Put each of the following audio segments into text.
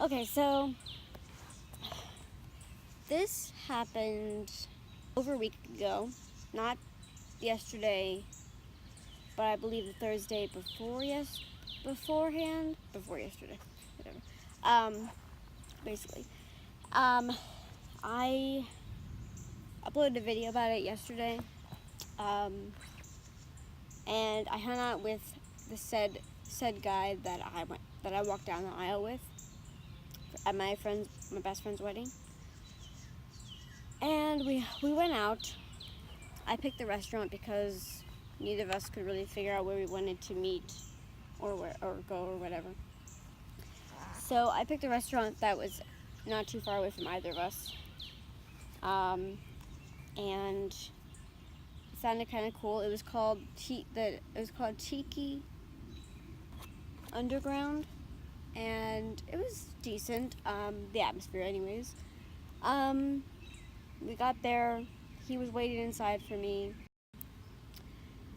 Okay, so this happened over a week ago, not yesterday, but I believe the Thursday before before yesterday, whatever. Basically, I uploaded a video about it yesterday, and I hung out with the said guy that I walked down the aisle with at my best friend's wedding, and we went out. I picked the restaurant because neither of us could really figure out where we wanted to meet or go or whatever. So I picked a restaurant that was not too far away from either of us, and it sounded kind of cool. It was called Tiki Underground, and it was decent. The atmosphere, anyways. We got there. He was waiting inside for me,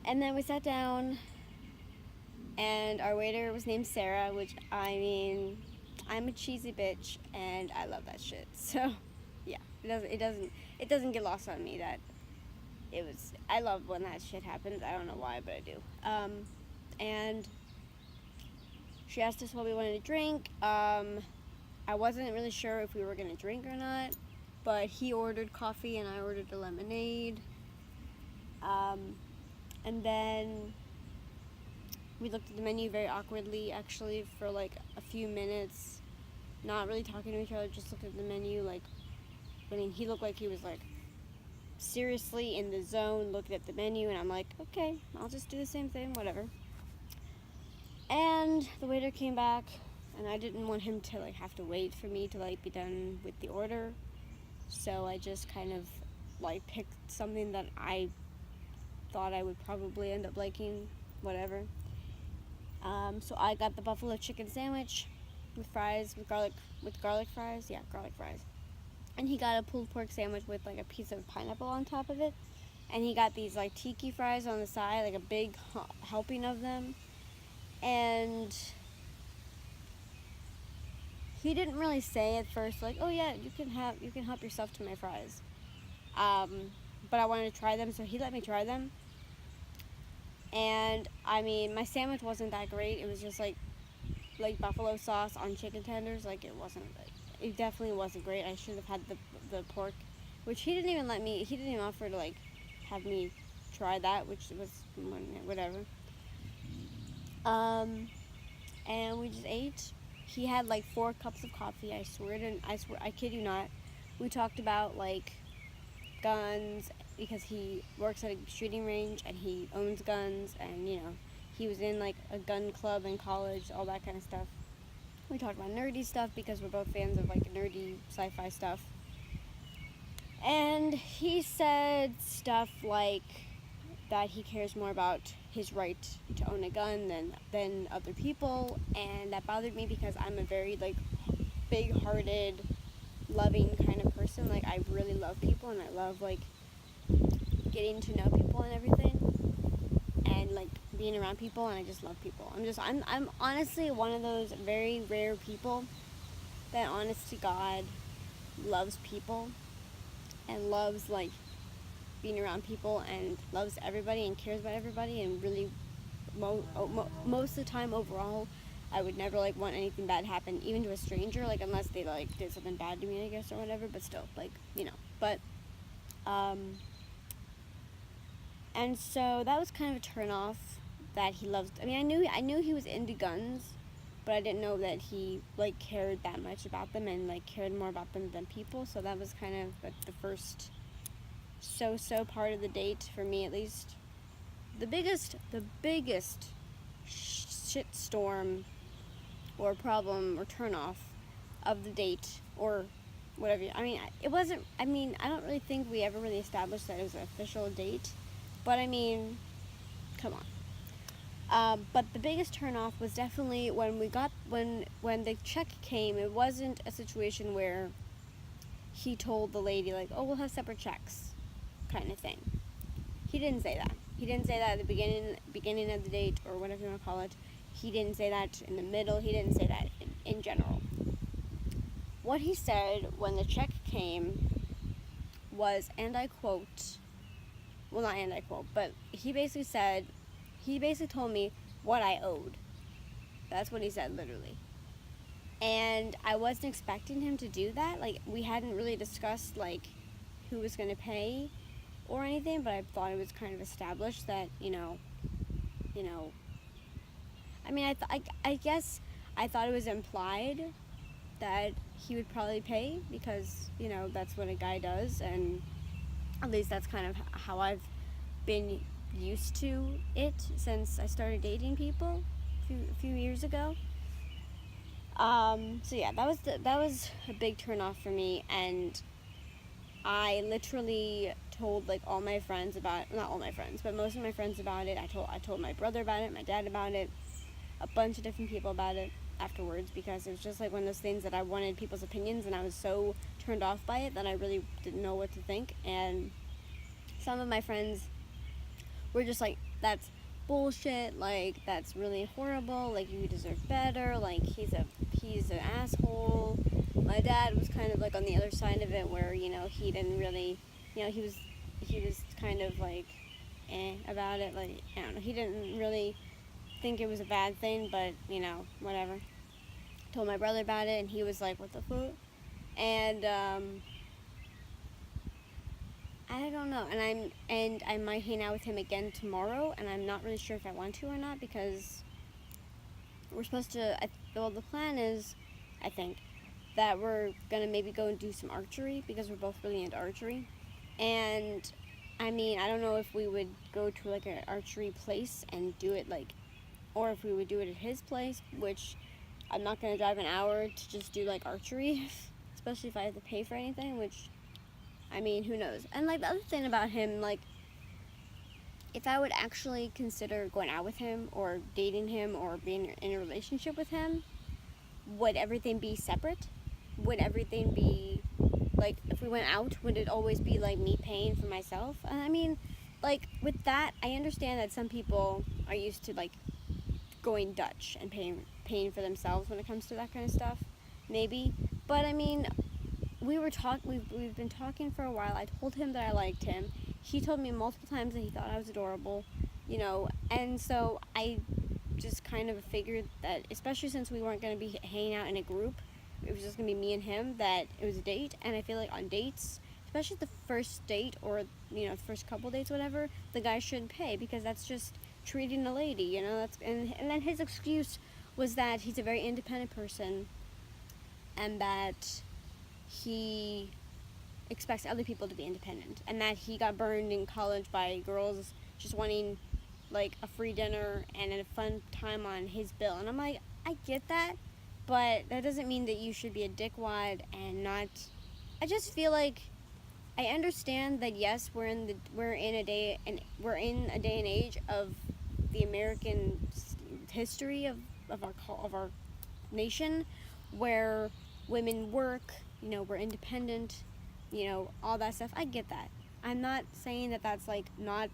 and then we sat down. And our waiter was named Sarah, which, I mean, I'm a cheesy bitch, and I love that shit. So, yeah, it doesn't get lost on me that I love when that shit happens. I don't know why, but I do. And she asked us what we wanted to drink. I wasn't really sure if we were gonna drink or not, but he ordered coffee and I ordered a lemonade. And then we looked at the menu very awkwardly, actually, for like a few minutes, not really talking to each other, just looked at the menu. Like, I mean, he looked like he was like seriously in the zone, looking at the menu, and I'm like, okay, I'll just do the same thing, whatever. And the waiter came back, and I didn't want him to like have to wait for me to like be done with the order, so I just kind of like picked something that I thought I would probably end up liking, whatever. So I got the buffalo chicken sandwich with fries, with garlic fries. Yeah, garlic fries. And he got a pulled pork sandwich with like a piece of pineapple on top of it. And he got these like tiki fries on the side, like a big helping of them. And he didn't really say at first, like, oh yeah, you can help yourself to my fries. But I wanted to try them, so he let me try them. And I mean, my sandwich wasn't that great. It was just like buffalo sauce on chicken tenders. Like, it definitely wasn't great. I should have had the pork, which he didn't even offer to like have me try that, which was whatever. And we just ate. He had like 4 cups of coffee. I swear, I kid you not. We talked about like guns, because he works at a shooting range and he owns guns, and you know, he was in like a gun club in college, all that kind of stuff. We talked about nerdy stuff because we're both fans of like nerdy sci-fi stuff. And he said stuff like that he cares more about his right to own a gun than other people, and that bothered me because I'm a very like big-hearted, loving kind of person. Like, I really love people, and I love like getting to know people and everything, and like being around people, and I just love people. I'm honestly one of those very rare people that, honest to God, loves people and loves like being around people and loves everybody and cares about everybody, and really most of the time overall, I would never like want anything bad to happen, even to a stranger, like unless they like did something bad to me, I guess, or whatever, but still, like, you know. But and so that was kind of a turn off, that he loves. I mean, I knew he was into guns, but I didn't know that he like cared that much about them and like cared more about them than people. So that was kind of like the first so part of the date for me, at least. The biggest shitstorm or problem or turn off of the date, or whatever. I mean, it wasn't. I mean, I don't really think we ever really established that it was an official date. But I mean, come on. But the biggest turnoff was definitely when the check came. It wasn't a situation where he told the lady like, "Oh, we'll have separate checks," kind of thing. He didn't say that. He didn't say that at the beginning of the date, or whatever you want to call it. He didn't say that in the middle. He didn't say that in general. what he said when the check came was, and I quote, well, not and I quote, but he basically told me what I owed. That's what he said, literally. And I wasn't expecting him to do that. Like, we hadn't really discussed, like, who was going to pay or anything, but I thought it was kind of established that, I mean, I guess I thought it was implied that he would probably pay because, that's what a guy does, and at least that's kind of how I've been used to it since I started dating people a few years ago. So yeah, that was a big turn off for me, and I literally told like all my friends about, not all my friends, but most of my friends about it. I told my brother about it, my dad about it, a bunch of different people about it afterwards, because it was just like one of those things that I wanted people's opinions, and I was so turned off by it that I really didn't know what to think. And some of my friends were just like, that's bullshit, like that's really horrible, like you deserve better, like he's an asshole. My dad was kind of like on the other side of it, where he didn't really, he was kind of like about it, like I don't know, he didn't really think it was a bad thing, but whatever. Told my brother about it, and he was like, what the fuck? And I don't know, and I might hang out with him again tomorrow, and I'm not really sure if I want to or not, because we're supposed to, well, the plan is, I think, that we're gonna maybe go and do some archery, because we're both really into archery. And I mean, I don't know if we would go to like an archery place and do it like, or if we would do it at his place, which I'm not gonna drive an hour to just do like archery, especially if I have to pay for anything, which, I mean, who knows. And like the other thing about him, like, if I would actually consider going out with him or dating him or being in a relationship with him, would everything be separate? Would everything be, like, if we went out, would it always be, like, me paying for myself? And I mean, like, with that, I understand that some people are used to, like, going Dutch and paying for themselves when it comes to that kind of stuff, maybe. But, I mean, we've been talking for a while. I told him that I liked him. He told me multiple times that he thought I was adorable, and so I just kind of figured that, especially since we weren't going to be hanging out in a group, it was just going to be me and him, that it was a date. And I feel like on dates, especially the first date or, the first couple dates, whatever, the guy shouldn't pay, because that's just treating a lady, and then his excuse was that he's a very independent person and that he expects other people to be independent, and that he got burned in college by girls just wanting like a free dinner and a fun time on his bill. And I'm like, I get that, but that doesn't mean that you should be a dickwad and not. I just feel like I understand that yes, we're in a day and age of the American history of our nation, where women work, we're independent, all that stuff. I get that. I'm not saying that that's like not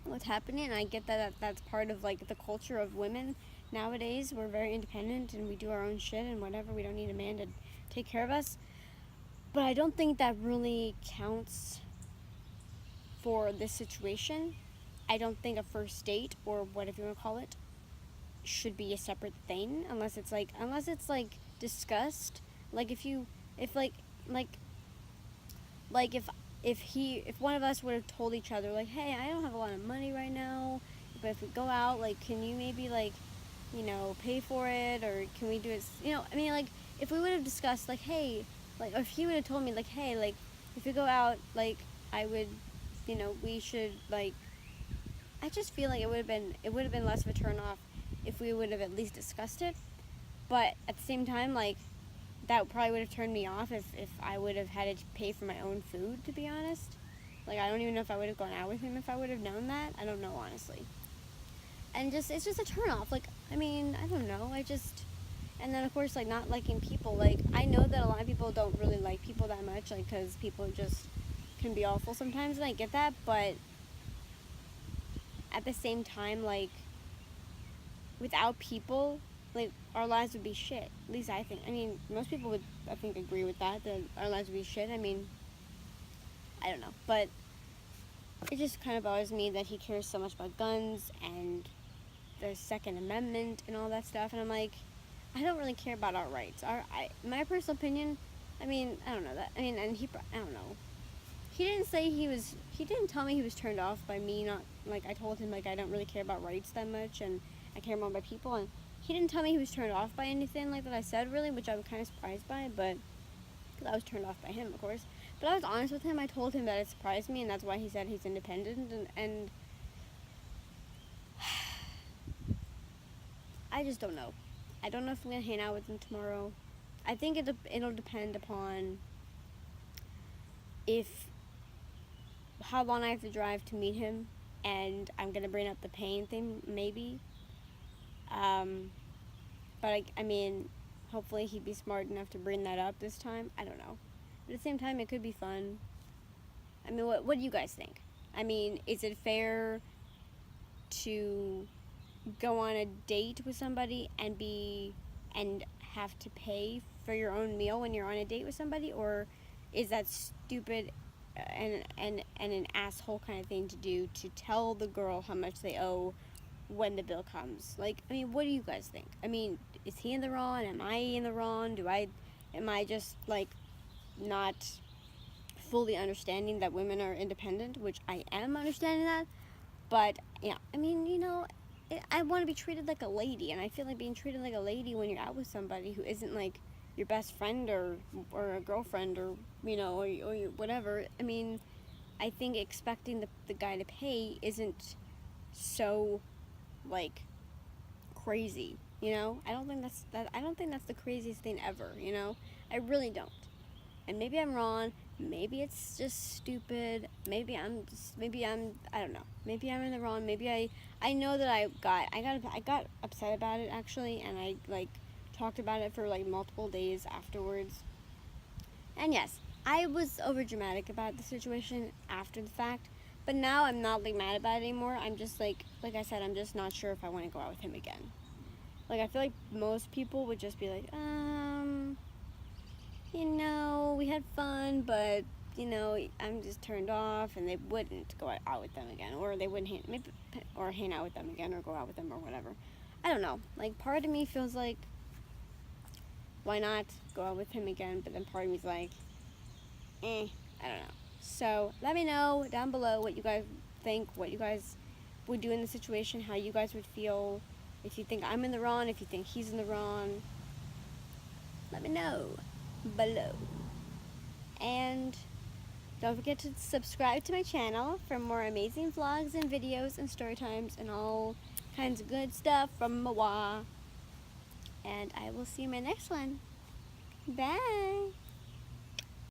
what's happening, and I get that that's part of like the culture of women nowadays. We're very independent and we do our own shit and whatever. We don't need a man to take care of us. But I don't think that really counts for this situation. I don't think a first date, or whatever you want to call it, should be a separate thing unless it's like discussed. Like if one of us would have told each other like, hey, I don't have a lot of money right now, but if we go out, like, can you maybe like, pay for it, or can we do it, I mean, like, if we would have discussed like, hey, like, or if he would have told me like, hey, like, if we go out, like, I would, we should, like, I just feel like it would have been less of a turn off if we would have at least discussed it. But at the same time, like, that probably would have turned me off if I would have had to pay for my own food, to be honest. Like, I don't even know if I would have gone out with him if I would have known that. I don't know, honestly. And it's just a turn off. Like, I mean, I don't know. And then, of course, like, not liking people. Like, I know that a lot of people don't really like people that much, like, because people just can be awful sometimes, and I get that. But at the same time, like, without people, like, our lives would be shit. At least I think. I mean, most people would, I think, agree with that our lives would be shit. I mean, I don't know, but it just kind of bothers me that he cares so much about guns and the Second Amendment and all that stuff. And I'm like, I don't really care about our rights. My personal opinion, I mean, I don't know that. I mean, and I don't know. He didn't say he didn't tell me he was turned off by me not, like, I told him, like, I don't really care about rights that much and I care more about people. And he didn't tell me he was turned off by anything like that I said, really, which I was kind of surprised by, but, because I was turned off by him, of course. But I was honest with him. I told him that it surprised me, and that's why he said he's independent, and I just don't know. I don't know if I'm going to hang out with him tomorrow. I think it'll depend upon how long I have to drive to meet him, and I'm going to bring up the pain thing, maybe. But I mean, hopefully he'd be smart enough to bring that up this time. I don't know. But at the same time, it could be fun. I mean, what do you guys think? I mean, is it fair to go on a date with somebody and have to pay for your own meal when you're on a date with somebody, or is that stupid and an asshole kind of thing to do, to tell the girl how much they owe when the bill comes? Like, I mean, what do you guys think? I mean, is he in the wrong? Am I in the wrong? Am I just, like, not fully understanding that women are independent, which I am understanding that, but yeah, I mean, you know, I want to be treated like a lady, and I feel like being treated like a lady when you're out with somebody who isn't, like, your best friend or a girlfriend, or, you know, or whatever. I mean, I think expecting the guy to pay isn't so, like, crazy, you know? I don't think that's the craziest thing ever, you know? I really don't. And maybe I'm wrong. Maybe it's just stupid. Maybe I don't know. Maybe I'm in the wrong. Maybe I know that I got upset about it, actually, and I, like, talked about it for, like, multiple days afterwards. And yes, I was over dramatic about the situation after the fact, but now I'm not, like, mad about it anymore. I'm just, like I said, I'm just not sure if I want to go out with him again. Like, I feel like most people would just be like, you know, we had fun, but, you know, I'm just turned off, and they wouldn't go out with them again, or they wouldn't hang out with them again, or go out with them, or whatever. I don't know. Like, part of me feels like, why not go out with him again? But then part of me's like, I don't know. So let me know down below what you guys think, what you guys would do in the situation, how you guys would feel, if you think I'm in the wrong, if you think he's in the wrong. Let me know below. And don't forget to subscribe to my channel for more amazing vlogs and videos and story times and all kinds of good stuff from Mawa. And I will see you in my next one. Bye.